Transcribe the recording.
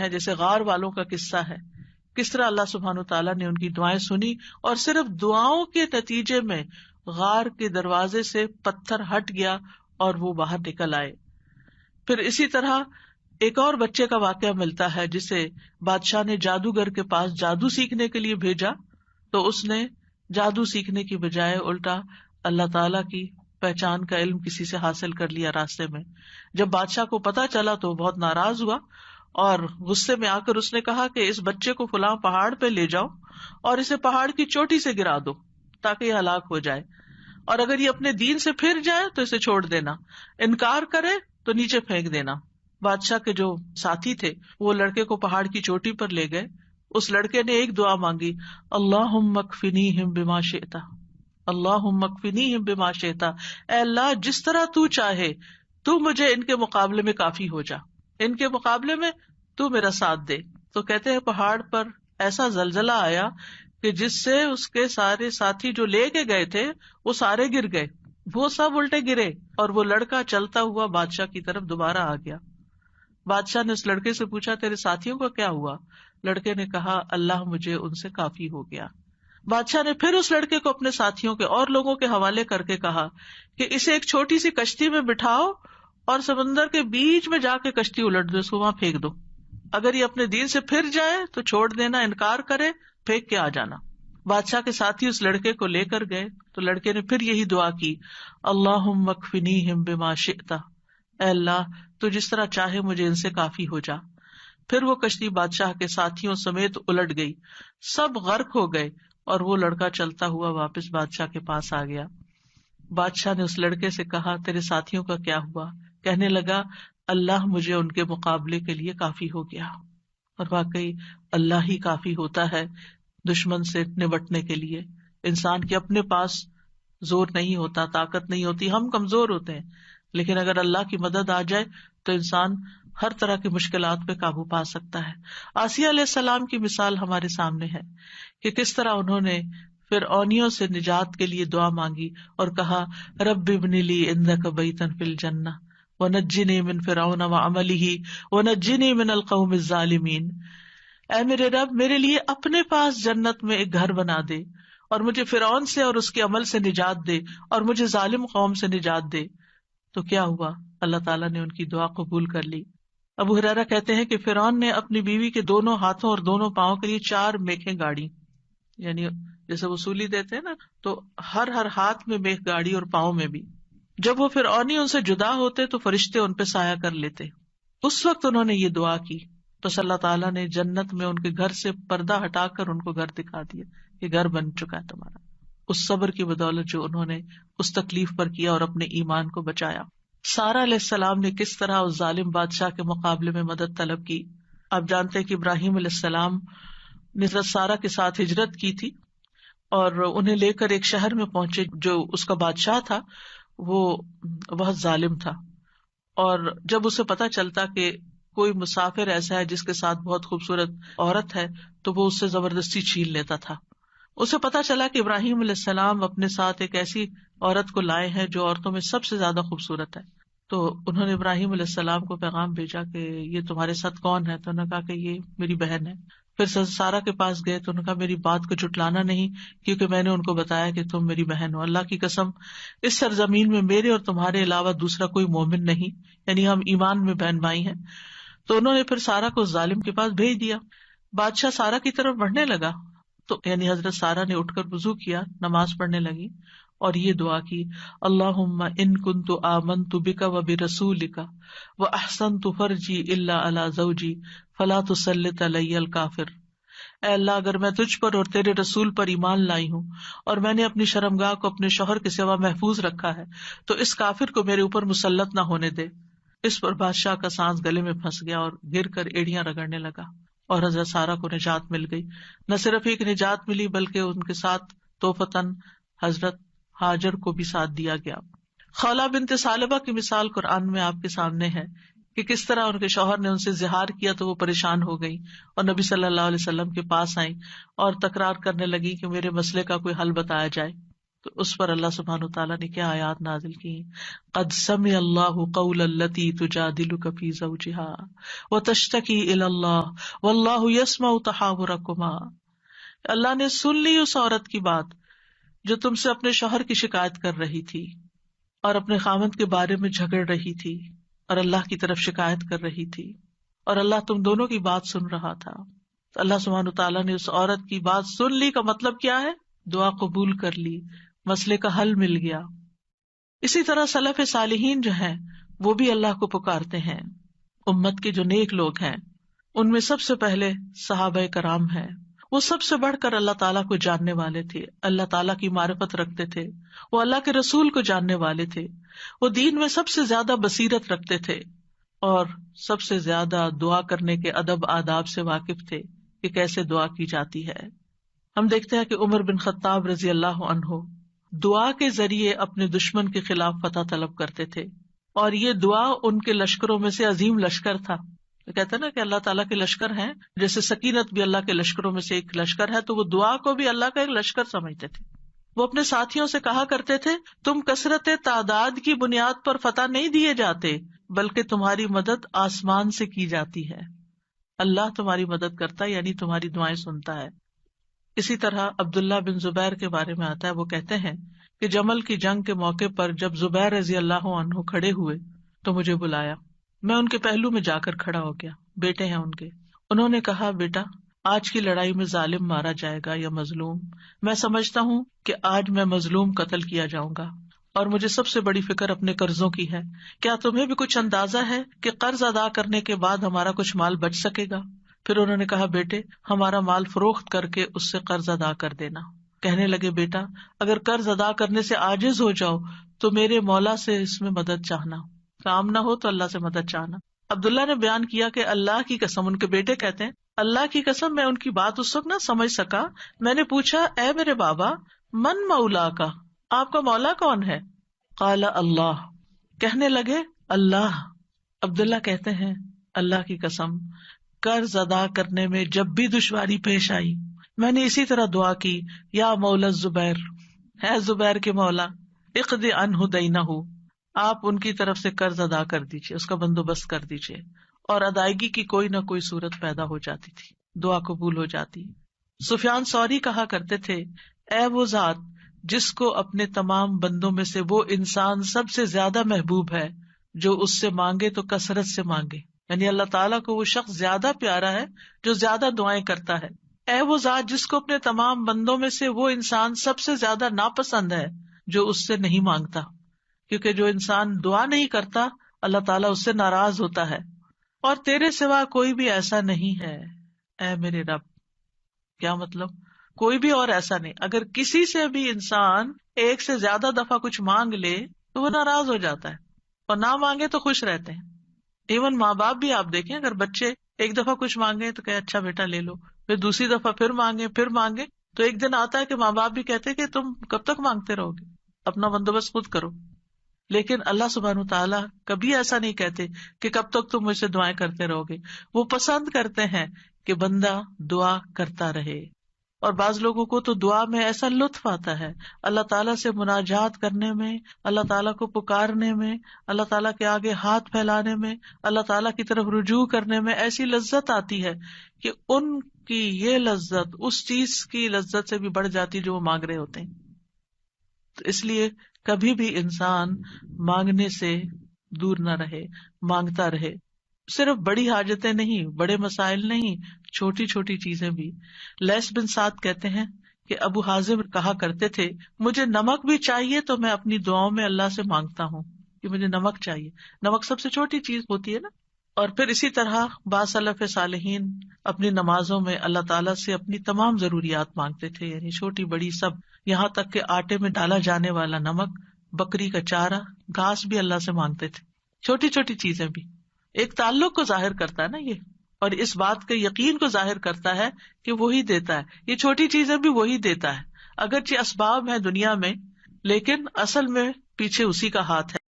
ہیں جیسے غار والوں کا قصہ ہے، کس طرح اللہ سبحانہ تعالیٰ نے ان کی دعائیں سنی اور صرف دعاؤں کے نتیجے میں غار کے دروازے سے پتھر ہٹ گیا اور وہ باہر نکل آئے۔ پھر اسی طرح ایک اور بچے کا واقعہ ملتا ہے جسے بادشاہ نے جادوگر کے پاس جادو سیکھنے کے لیے بھیجا، تو اس نے جادو سیکھنے کی بجائے الٹا اللہ تعالیٰ کی پہچان کا علم کسی سے حاصل کر لیا راستے میں۔ جب بادشاہ کو پتا چلا تو بہت ناراض ہوا اور غصے میں آ کر اس نے کہا کہ اس بچے کو فلاں پہاڑ پہ لے جاؤ اور اسے پہاڑ کی چوٹی سے گرا دو تاکہ یہ ہلاک ہو جائے، اور اگر یہ اپنے دین سے پھر جائے تو اسے چھوڑ دینا، انکار کرے تو نیچے پھینک دینا۔ بادشاہ کے جو ساتھی تھے وہ لڑکے کو پہاڑ کی چوٹی پر لے گئے۔ اس لڑکے نے ایک دعا مانگی، اللہم اکفنیہم بما شئت، اللہم اکفنیہم بما شئت، اے اللہ جس طرح تو چاہے تو مجھے ان کے مقابلے میں کافی ہو جا، ان کے مقابلے میں تو میرا ساتھ دے۔ تو کہتے ہیں پہاڑ پر ایسا زلزلہ آیا کہ جس سے اس کے سارے ساتھی جو لے کے گئے تھے وہ سارے گر گئے، وہ سب الٹے گرے اور وہ لڑکا چلتا ہوا بادشاہ کی طرف دوبارہ آ گیا۔ بادشاہ نے اس لڑکے سے پوچھا تیرے ساتھیوں کا کیا ہوا؟ لڑکے نے کہا اللہ مجھے ان سے کافی ہو گیا۔ بادشاہ نے پھر اس لڑکے کو اپنے ساتھیوں کے اور لوگوں کے حوالے کر کے کہا کہ اسے ایک چھوٹی سی کشتی میں بٹھاؤ اور سمندر کے بیچ میں جا کے کشتی الٹ دو، اس کو وہاں پھینک دو، اگر یہ اپنے دین سے پھر جائے تو چھوڑ دینا، انکار کرے پھینک کے آ جانا۔ بادشاہ کے ساتھی اس لڑکے کو لے کر گئے تو لڑکے نے پھر یہی دعا کی، اللہم اکفنیہم بما شئت، اے اللہ تو جس طرح چاہے مجھے ان سے کافی ہو جا۔ پھر وہ کشتی بادشاہ کے ساتھیوں سمیت الٹ گئی، سب غرق ہو گئے اور وہ لڑکا چلتا ہوا واپس بادشاہ کے پاس آ گیا۔ بادشاہ نے اس لڑکے سے کہا تیرے ساتھیوں کا کیا ہوا؟ کہنے لگا اللہ مجھے ان کے مقابلے کے لیے کافی ہو گیا۔ اور واقعی اللہ ہی کافی ہوتا ہے دشمن سے نمٹنے کے لیے۔ انسان کے اپنے پاس زور نہیں ہوتا، طاقت نہیں ہوتی، ہم کمزور ہوتے ہیں، لیکن اگر اللہ کی مدد آ جائے تو انسان ہر طرح کی مشکلات پہ قابو پا سکتا ہے۔ آسیہ علیہ السلام کی مثال ہمارے سامنے ہے کہ کس طرح انہوں نے فرعونیوں سے نجات کے لیے دعا مانگی اور کہا رب ابن لی عندک بیتا فی الجنہ ونجنی من فرعون وعملہ ونجنی من القوم الظالمین۔ اے میرے رب میرے لیے اپنے پاس جنت میں ایک گھر بنا دے اور مجھے فرعون سے اور اس کے عمل سے نجات دے اور مجھے ظالم قوم سے نجات دے۔ تو کیا ہوا؟ اللہ تعالیٰ نے ان کی دعا قبول کر لی۔ ابو ہریرہ کہتے ہیں کہ فرعون نے اپنی بیوی کے دونوں ہاتھوں اور دونوں پاؤں کے لیے 4 میخیں گاڑی، یعنی جیسے وصولی دیتے ہیں نا، تو ہر ہاتھ میں میخ گاڑی اور پاؤں میں بھی۔ جب وہ فرعونی ان سے جدا ہوتے تو فرشتے ان پہ سایہ کر لیتے۔ اس وقت انہوں نے یہ دعا کی، بس اللہ تعالیٰ نے جنت میں ان کے گھر سے پردہ ہٹا کر ان کو گھر دکھا دیا کہ گھر بن چکا ہے تمہارا، اس صبر کی بدولت جو انہوں نے اس تکلیف پر کیا اور اپنے ایمان کو بچایا۔ سارہ علیہ السلام نے کس طرح اس ظالم بادشاہ کے مقابلے میں مدد طلب کی۔ آپ جانتے ہیں کہ ابراہیم علیہ السلام نے حضرت سارہ کے ساتھ ہجرت کی تھی اور انہیں لے کر ایک شہر میں پہنچے، جو اس کا بادشاہ تھا وہ بہت ظالم تھا، اور جب اسے پتا چلتا کہ کوئی مسافر ایسا ہے جس کے ساتھ بہت خوبصورت عورت ہے تو وہ اس سے زبردستی چھین لیتا تھا۔ اسے پتا چلا کہ ابراہیم علیہ السلام اپنے ساتھ ایک ایسی عورت کو لائے ہیں جو عورتوں میں سب سے زیادہ خوبصورت ہے، تو انہوں نے ابراہیم علیہ السلام کو پیغام بھیجا کہ یہ تمہارے ساتھ کون ہے؟ تو انہوں نے کہا کہ یہ میری بہن ہے۔ پھر سارہ کے پاس گئے تو انہوں نے کہا میری بات کو جھٹلانا نہیں، کیونکہ میں نے ان کو بتایا کہ تم میری بہن ہو، اللہ کی قسم اس سرزمین میں میرے اور تمہارے علاوہ دوسرا کوئی مومن نہیں، یعنی ہم ایمان میں بہن بھائی ہیں۔ تو انہوں نے پھر سارہ کو اس ظالم کے پاس بھیج دیا۔ بادشاہ سارہ کی طرف بڑھنے لگا تو یعنی حضرت سارہ نے اٹھ کر وضو کیا، نماز پڑھنے لگی اور یہ دعا کی، اللہم ان کنت آمنت بک وبرسولک واحسنت فرجی الا علی زوجی فلا تسلط علی الکافر۔ اے اللہ اگر میں تجھ پر اور تیرے رسول پر ایمان لائی ہوں اور میں نے اپنی شرمگاہ کو اپنے شوہر کے سوا محفوظ رکھا ہے تو اس کافر کو میرے اوپر مسلط نہ ہونے دے۔ اس پر بادشاہ کا سانس گلے میں پھنس گیا اور گر کر ایڑیاں رگڑنے لگا، اور حضرت سارہ کو نجات مل گئی۔ نہ صرف ایک نجات ملی بلکہ ان کے ساتھ توفتاً حضرت ہاجر کو بھی ساتھ دیا گیا۔ خولہ بنت ثعلبہ کی مثال قرآن میں آپ کے سامنے ہے کہ کس طرح ان کے شوہر نے ان سے زہار کیا تو وہ پریشان ہو گئی اور نبی صلی اللہ علیہ وسلم کے پاس آئیں اور تکرار کرنے لگی کہ میرے مسئلے کا کوئی حل بتایا جائے۔ تو اس پر اللہ سبحانہ تعالیٰ نے کیا آیات نازل کی، قد سمع اللہ قول التی تجادلک فی زوجہا وتشتکی الی اللہ واللہ یسمع تحاورکما، اللہ نے سن لی اس عورت کی بات جو تم سے اپنے شوہر کی شکایت کر رہی تھی اور اپنے خاوند کے بارے میں جھگڑ رہی تھی اور اللہ کی طرف شکایت کر رہی تھی، اور اللہ تم دونوں کی بات سن رہا تھا۔ تو اللہ سبحانہ تعالیٰ نے اس عورت کی بات سن لی کا مطلب کیا ہے؟ دعا قبول کر لی، مسئلے کا حل مل گیا۔ اسی طرح سلف صالحین جو ہیں وہ بھی اللہ کو پکارتے ہیں، امت کے جو نیک لوگ ہیں ان میں سب سے پہلے صحابہ کرام ہیں، وہ سب سے بڑھ کر اللہ تعالیٰ کو جاننے والے تھے، اللہ تعالیٰ کی معرفت رکھتے تھے، وہ اللہ کے رسول کو جاننے والے تھے، وہ دین میں سب سے زیادہ بصیرت رکھتے تھے اور سب سے زیادہ دعا کرنے کے ادب آداب سے واقف تھے کہ کیسے دعا کی جاتی ہے۔ ہم دیکھتے ہیں کہ عمر بن خطاب رضی اللہ عنہ دعا کے ذریعے اپنے دشمن کے خلاف فتح طلب کرتے تھے، اور یہ دعا ان کے لشکروں میں سے عظیم لشکر تھا۔ کہتے ہیں نا کہ اللہ تعالیٰ کے لشکر ہیں، جیسے سکینت بھی اللہ کے لشکروں میں سے ایک لشکر ہے، تو وہ دعا کو بھی اللہ کا ایک لشکر سمجھتے تھے۔ وہ اپنے ساتھیوں سے کہا کرتے تھے، تم کثرت تعداد کی بنیاد پر فتح نہیں دیے جاتے، بلکہ تمہاری مدد آسمان سے کی جاتی ہے، اللہ تمہاری مدد کرتا ہے، یعنی تمہاری دعائیں سنتا ہے۔ اسی طرح عبداللہ بن زبیر کے بارے میں آتا ہے، وہ کہتے ہیں کہ جمل کی جنگ کے موقع پر جب زبیر رضی اللہ عنہ کھڑے ہوئے تو مجھے بلایا، میں ان کے پہلو میں جا کر کھڑا ہو گیا، بیٹے ہیں ان کے۔ انہوں نے کہا، بیٹا آج کی لڑائی میں ظالم مارا جائے گا یا مظلوم؟ میں سمجھتا ہوں کہ آج میں مظلوم قتل کیا جاؤں گا، اور مجھے سب سے بڑی فکر اپنے قرضوں کی ہے، کیا تمہیں بھی کچھ اندازہ ہے کہ قرض ادا کرنے کے بعد ہمارا کچھ مال بچ سکے گا؟ پھر انہوں نے کہا، بیٹے ہمارا مال فروخت کر کے اس سے قرض ادا کر دینا۔ کہنے لگے، بیٹا اگر قرض ادا کرنے سے عاجز ہو جاؤ تو میرے مولا سے اس میں مدد چاہنا، کام نہ ہو تو اللہ سے مدد چاہنا۔ عبداللہ نے بیان کیا کہ اللہ کی قسم، ان کے بیٹے کہتے ہیں، اللہ کی قسم میں ان کی بات اس وقت نہ سمجھ سکا، میں نے پوچھا، اے میرے بابا من مولا کا، آپ کا مولا کون ہے؟ قال اللہ، کہنے لگے اللہ۔ عبداللہ کہتے ہیں، اللہ کی قسم قرض ادا کرنے میں جب بھی دشواری پیش آئی میں نے اسی طرح دعا کی، یا مولا زبیر، ہے زبیر کے مولا، اقض عنہ دینہ، آپ ان کی طرف سے قرض ادا کر دیجیے، اس کا بندوبست کر دیجیے، اور ادائیگی کی کوئی نہ کوئی صورت پیدا ہو جاتی تھی، دعا قبول ہو جاتی۔ سفیان ثوری کہا کرتے تھے، اے وہ ذات جس کو اپنے تمام بندوں میں سے وہ انسان سب سے زیادہ محبوب ہے جو اس سے مانگے تو کثرت سے مانگے، یعنی اللہ تعالیٰ کو وہ شخص زیادہ پیارا ہے جو زیادہ دعائیں کرتا ہے۔ اے وہ ذات جس کو اپنے تمام بندوں میں سے وہ انسان سب سے زیادہ ناپسند ہے جو اس سے نہیں مانگتا، کیونکہ جو انسان دعا نہیں کرتا اللہ تعالیٰ اس سے ناراض ہوتا ہے، اور تیرے سوا کوئی بھی ایسا نہیں ہے اے میرے رب۔ کیا مطلب؟ کوئی بھی اور ایسا نہیں۔ اگر کسی سے بھی انسان ایک سے زیادہ دفعہ کچھ مانگ لے تو وہ ناراض ہو جاتا ہے، اور نہ مانگے تو خوش رہتے ہیں۔ ایون ماں باپ بھی آپ دیکھیں، اگر بچے ایک دفعہ کچھ مانگے تو کہ اچھا بیٹا لے لو، پھر دوسری دفعہ پھر مانگے تو ایک دن آتا ہے کہ ماں باپ بھی کہتے کہ تم کب تک مانگتے رہو گے، اپنا بندوبست خود کرو۔ لیکن اللہ سبحانہ تعالیٰ کبھی ایسا نہیں کہتے کہ کب تک تم مجھ سے دعائیں کرتے رہو گے، وہ پسند کرتے ہیں کہ بندہ دعا کرتا رہے۔ اور بعض لوگوں کو تو دعا میں ایسا لطف آتا ہے، اللہ تعالیٰ سے مناجات کرنے میں، اللہ تعالیٰ کو پکارنے میں، اللہ تعالیٰ کے آگے ہاتھ پھیلانے میں، اللہ تعالیٰ کی طرف رجوع کرنے میں ایسی لذت آتی ہے کہ ان کی یہ لذت اس چیز کی لذت سے بھی بڑھ جاتی جو وہ مانگ رہے ہوتے ہیں۔ تو اس لیے کبھی بھی انسان مانگنے سے دور نہ رہے، مانگتا رہے، صرف بڑی حاجتیں نہیں، بڑے مسائل نہیں، چھوٹی چھوٹی چیزیں بھی۔ لیث بن سعد کہتے ہیں کہ ابو حازم کہا کرتے تھے، مجھے نمک بھی چاہیے تو میں اپنی دعاؤں میں اللہ سے مانگتا ہوں کہ مجھے نمک چاہیے۔ نمک سب سے چھوٹی چیز ہوتی ہے نا۔ اور پھر اسی طرح بعض سلف صالحین اپنی نمازوں میں اللہ تعالیٰ سے اپنی تمام ضروریات مانگتے تھے، یعنی چھوٹی بڑی سب، یہاں تک کہ آٹے میں ڈالا جانے والا نمک، بکری کا چارہ، گھاس بھی اللہ سے مانگتے تھے، چھوٹی چھوٹی چیزیں بھی۔ ایک تعلق کو ظاہر کرتا ہے نا یہ، اور اس بات کے یقین کو ظاہر کرتا ہے کہ وہی دیتا ہے، یہ چھوٹی چیزیں بھی وہی دیتا ہے، اگرچہ اسباب ہیں دنیا میں لیکن اصل میں پیچھے اسی کا ہاتھ ہے۔